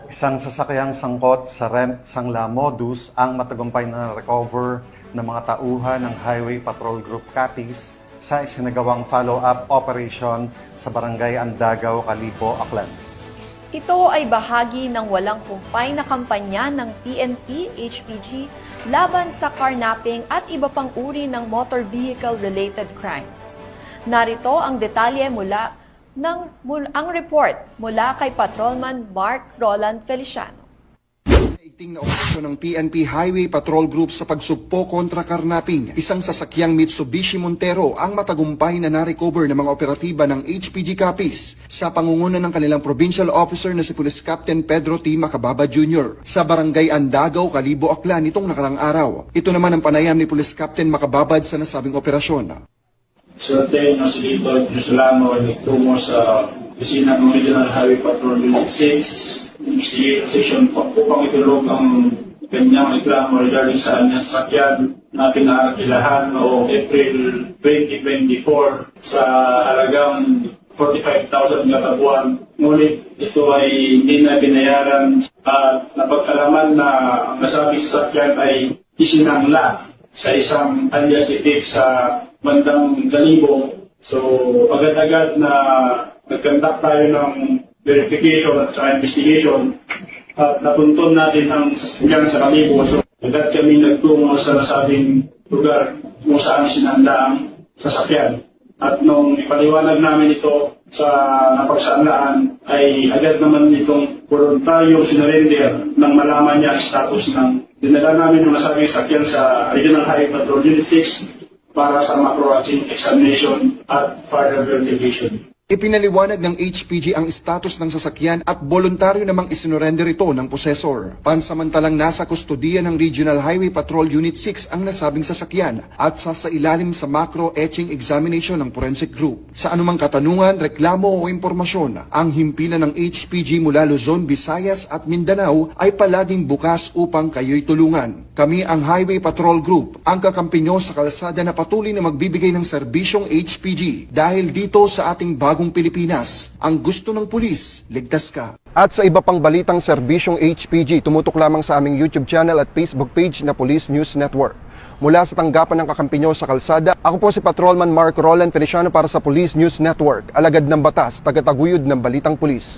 Isang sasakyang sangkot sa Rent Sangla modus ang matagumpay na recover ng mga tauhan ng Highway Patrol Group Capiz sa isinagawang follow-up operation sa Barangay Andagaw, Calibo, Aklan. Ito ay bahagi ng walang humpay na kampanya ng PNP, HPG laban sa carnapping at iba pang uri ng motor vehicle-related crimes. Narito ang detalye ang report mula kay Patrolman Mark Roland Feliciano. Iting na operasyon ng PNP Highway Patrol Group sa pagsugpo kontra karnapping. Isang sasakyang Mitsubishi Montero ang matagumpay na na-recover ng mga operatiba ng HPG Capiz sa pangunguna ng kanilang provincial officer na si Police Captain Pedro T. Macababa Jr. sa Barangay Andagaw, Calibo, Aklan nitong nakarang araw. Ito naman ang panayam ni Police Captain Macababad sa nasabing operasyon. Swerte ng Silito, Jerusalem, nagtungo sa opisina ng Regional Highway Patrol Unit 6, investigation upang itulog ang kanyang reklamo regarding sa kanyang sasakyan na pinarakilahan noong April 2024 sa halagang 45,000 kada buwan. Ngunit ito ay hindi na binayaran at napagkalaman na ang nasabing sasakyan ay isinangla sa isang alias itik sa bandang Calibo. So, agad-agad na nag-conduct tayo ng verification at investigation at napunton natin ang sasakyan sa Calibo. So, agad kami nagtungo sa nasabing lugar kung saan sinanda ang sasakyan. At nung ipaliwanag namin ito sa napagsanlaan, ay agad naman itong voluntaryo sinurrender nang malaman niya ang status ng dinala namin ng nasabing sasakyan sa Regional Highway Patrol Unit 6 para sa macro-routine examination at further verification. Ipinaliwanag ng HPG ang status ng sasakyan at voluntaryo namang isinurrender ito ng possessor. Pansamantalang nasa kustodiya ng Regional Highway Patrol Unit 6 ang nasabing sasakyan at sasailalim sa macro-etching examination ng forensic group. Sa anumang katanungan, reklamo o impormasyon, ang himpilan ng HPG mula Luzon, Visayas at Mindanao ay palaging bukas upang kayo'y tulungan. Kami ang Highway Patrol Group, ang kakampi nyo sa kalsada na patuloy na magbibigay ng serbisyong HPG. Dahil dito sa ating bagong Pilipinas, ang gusto ng pulis, ligtas ka. At sa iba pang balitang serbisyong HPG, tumutok lamang sa aming YouTube channel at Facebook page na Police News Network. Mula sa tanggapan ng kakampi nyo sa kalsada, ako po si Patrolman Mark Roland Feliciano para sa Police News Network, alagad ng batas, tagataguyod ng balitang pulis.